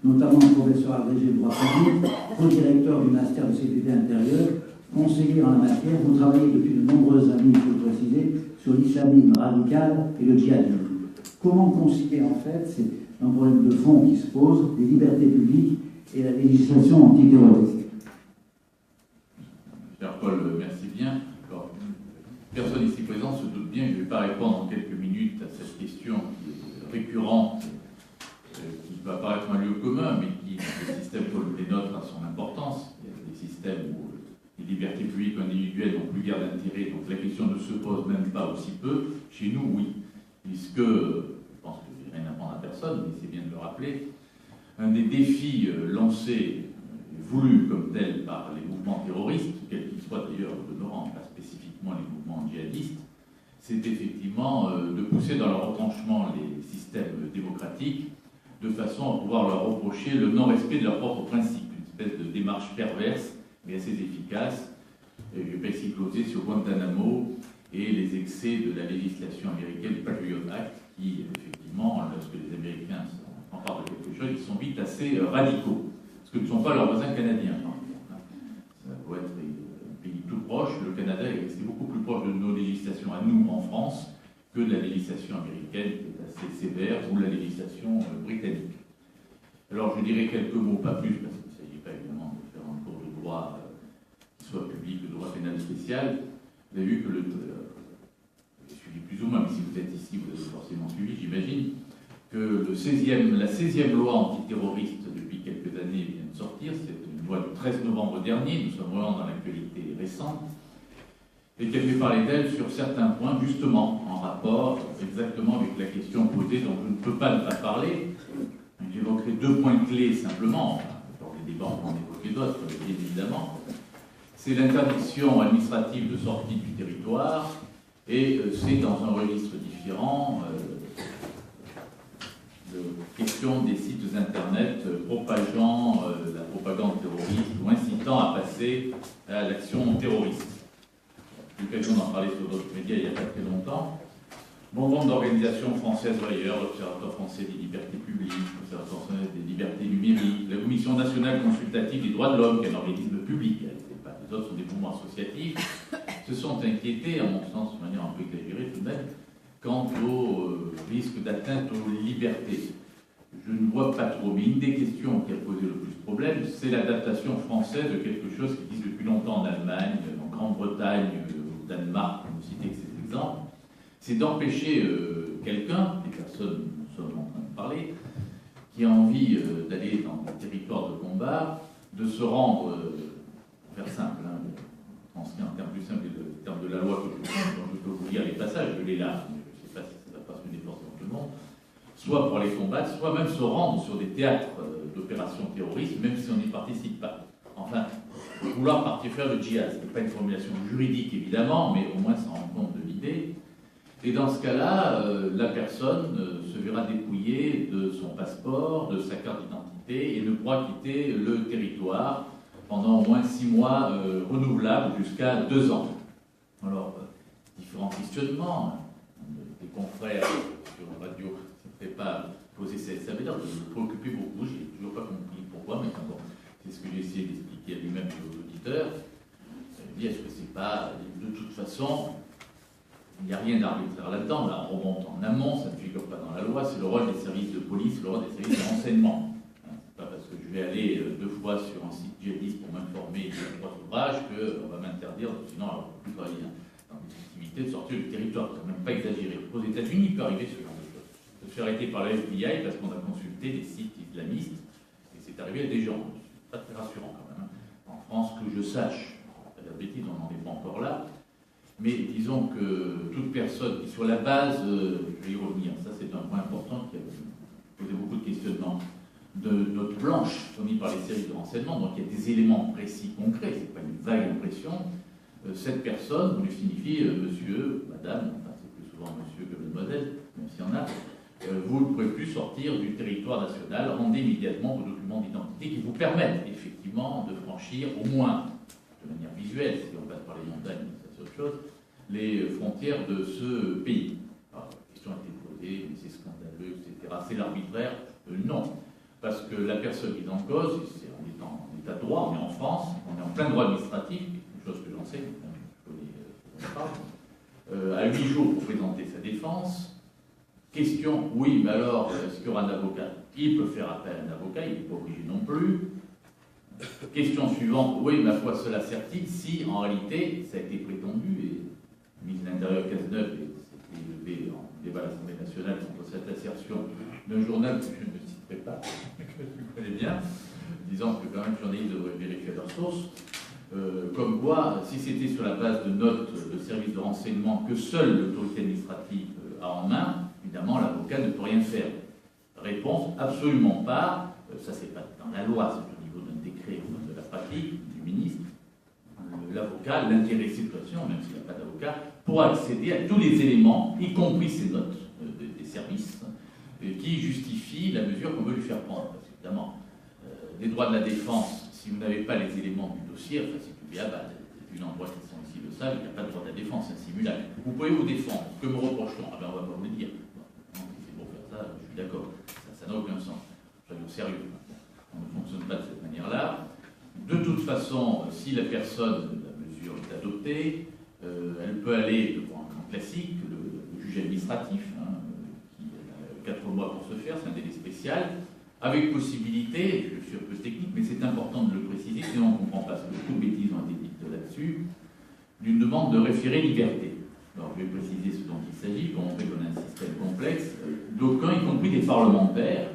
notamment le professeur agrégé de droit public, co-directeur du master de sécurité intérieure, conseiller en la matière. Vous travaillez depuis de nombreuses années, il faut le préciser, sur l'islamisme radical et le djihadisme. Comment concilier en fait, c'est un problème de fond qui se pose, les libertés publiques et la législation antiterroriste? Cher Paul, merci bien. Alors, personne ici présent se doute bien que je ne vais pas répondre en quelques minutes à cette question qui est récurrente, qui peut apparaître un lieu commun, mais qui, dans le système comme les nôtres, a son importance. Il y a des systèmes où les libertés publiques individuelles n'ont plus guère d'intérêt, donc la question ne se pose même pas aussi peu. Chez nous, oui. Puisque, je pense que je n'ai rien à apprendre à personne, mais c'est bien de le rappeler, un des défis lancés, voulus comme tel par les mouvements terroristes, quels qu'ils soient d'ailleurs, au demeurant, pas spécifiquement les mouvements djihadistes, c'est effectivement de pousser dans leur retranchement les systèmes démocratiques de façon à pouvoir leur reprocher le non-respect de leurs propres principes, une espèce de démarche perverse mais assez efficace. Et je vais pas ici closer sur Guantanamo et les excès de la législation américaine, le Patriot Act, qui effectivement, lorsque les Américains s'emparent de quelque chose, ils sont vite assez radicaux, parce que ne sont pas leurs voisins canadiens. Ça doit être un pays tout proche. Le Canada est resté beaucoup plus proche de nos législations à nous en France que de la législation américaine, qui est assez sévère, ou la législation britannique. Alors je dirais quelques mots, pas plus, parce qu'il ne s'agit pas évidemment de faire un cours de droit qui soit public, de droit pénal spécial. Vous avez vu que j'ai suivi plus ou moins, mais si vous êtes ici, vous avez forcément suivi, j'imagine, que la 16e loi antiterroriste depuis quelques années vient de sortir. C'est une loi du 13 novembre dernier, nous sommes vraiment dans l'actualité récente, et qui a fait parler d'elle sur certains points, justement, en rapport exactement avec la question posée, dont je ne peux pas ne pas parler. J'évoquerai 2 points clés simplement, dans les débats on en évoquer d'autres, bien évidemment. C'est l'interdiction administrative de sortie du territoire, et c'est dans un registre différent de question des sites internet propageant la propagande terroriste ou incitant à passer à l'action terroriste. J'ai eu l'occasion d'en parler sur d'autres médias il n'y a pas très longtemps. Bon nombre d'organisations françaises ou ailleurs, l'Observatoire français des libertés publiques, l'Observatoire français des libertés numériques, la Commission nationale consultative des droits de l'homme, qui est un organisme public, les autres sont des mouvements associatifs, se sont inquiétés, à mon sens, de manière un peu exagérée tout de même, quant au risque d'atteinte aux libertés. Je ne vois pas trop, mais une des questions qui a posé le plus de problème, c'est l'adaptation française de quelque chose qui existe depuis longtemps en Allemagne, en Grande-Bretagne, au Danemark, pour citer ces exemples. C'est d'empêcher quelqu'un, des personnes dont nous sommes en train de parler, qui a envie d'aller dans des territoires de combat, de se rendre, pour faire simple, en termes plus simples, le terme de la loi que je prends, dont je peux vous lire les passages, je l'ai là, mais je ne sais pas si ça va pas se mener forcément tout le monde, soit pour les combattre, soit même se rendre sur des théâtres d'opérations terroristes, même si on n'y participe pas. Enfin, vouloir partir faire le djihad, ce n'est pas une formulation juridique évidemment, mais au moins ça rend compte de l'idée. Et dans ce cas-là, la personne se verra dépouillée de son passeport, de sa carte d'identité et ne pourra quitter le territoire pendant au moins 6 mois renouvelables jusqu'à 2 ans. Alors, différents questionnements, des confrères sur la radio ne s'est pas posé ça veut dire de me préoccuper beaucoup, je n'ai toujours pas compris pourquoi, mais bon, c'est ce que j'ai essayé d'expliquer à lui-même aux auditeurs. Ça veut dire, est-ce que c'est pas, de toute façon, il n'y a rien d'arbitraire là-dedans, là on remonte en amont, ça ne figure pas dans la loi, c'est le rôle des services de police, le rôle des services de renseignement. C'est pas parce que je vais aller 2 fois sur un site djihadiste pour m'informer de 3 ouvrages qu'on va m'interdire, sinon on ne peut plus travailler dans des activités, de sortir du territoire, c'est même pas exagéré. Aux États-Unis, il peut arriver ce genre de choses. De se faire arrêter par la FBI parce qu'on a consulté des sites islamistes, et c'est arrivé à des gens. C'est pas très rassurant quand même. En France, que je sache, pas de bêtises, on n'en est pas encore là. Mais disons que toute personne qui soit la base, je vais y revenir, ça c'est un point important qui a posé beaucoup de questionnements, de notes blanches fournies par les services de renseignement, donc il y a des éléments précis, concrets, c'est pas une vague impression. Cette personne, vous lui signifiez monsieur, madame, enfin c'est plus souvent monsieur que mademoiselle, même s'il y en a, vous ne pouvez plus sortir du territoire national, rendez immédiatement vos documents d'identité qui vous permettent effectivement de franchir au moins, de manière visuelle, si on passe par les montagnes, c'est autre chose, les frontières de ce pays. Alors, la question a été posée, mais c'est scandaleux, etc. C'est l'arbitraire. Non. parce que la personne mise en cause, on est en état de droit, on est en France, on est en plein droit administratif, une chose que j'en sais, je connais, à 8 jours pour présenter sa défense. Question, oui, mais alors, est-ce qu'il y aura un avocat? Il peut faire appel à un avocat, il n'est pas obligé non plus. Question suivante, oui, mais à quoi cela sert-il si, en réalité, ça a été prétendu, et le ministre de l'Intérieur Cazeneuve s'est élevé en débat à l'Assemblée nationale contre cette assertion d'un journal que je ne citerai pas, que tu connais bien, disant que quand même les journalistes devraient vérifier leurs sources, comme quoi, si c'était sur la base de notes de service de renseignement que seule l'autorité administrative a en main, évidemment, l'avocat ne peut rien faire. Réponse, absolument pas. Ça, c'est pas dans la loi, c'est au niveau d'un décret ou de la pratique du ministre. L'avocat, l'intéressé de toute façon, même s'il n'y a pas d'avocat, pourra accéder à tous les éléments, y compris ces notes des services, qui justifient la mesure qu'on veut lui faire prendre. Parce qu'évidemment, les droits de la défense, si vous n'avez pas les éléments du dossier, enfin, c'est publié à bas. Les endroits qui sont ici le savent, il n'y a pas de droit de la défense, c'est un simulacre. Vous pouvez vous défendre. Que me reproche-t-on? Ah ben, on va pas vous le dire. Non, si c'est pour faire ça, je suis d'accord. Ça n'a aucun sens. Soyons sérieux. On ne fonctionne pas de cette manière-là. De toute façon, si la personne, la mesure est adoptée, elle peut aller devant un grand classique, le juge administratif, qui a 4 mois pour se faire, c'est un délai spécial, avec possibilité, je suis un peu technique, mais c'est important de le préciser, sinon on ne comprend pas, parce que beaucoup de bêtises ont été dites là-dessus, d'une demande de référé liberté. Alors je vais préciser ce dont il s'agit, pour montrer qu'on a un système complexe. D'aucuns, y compris des parlementaires,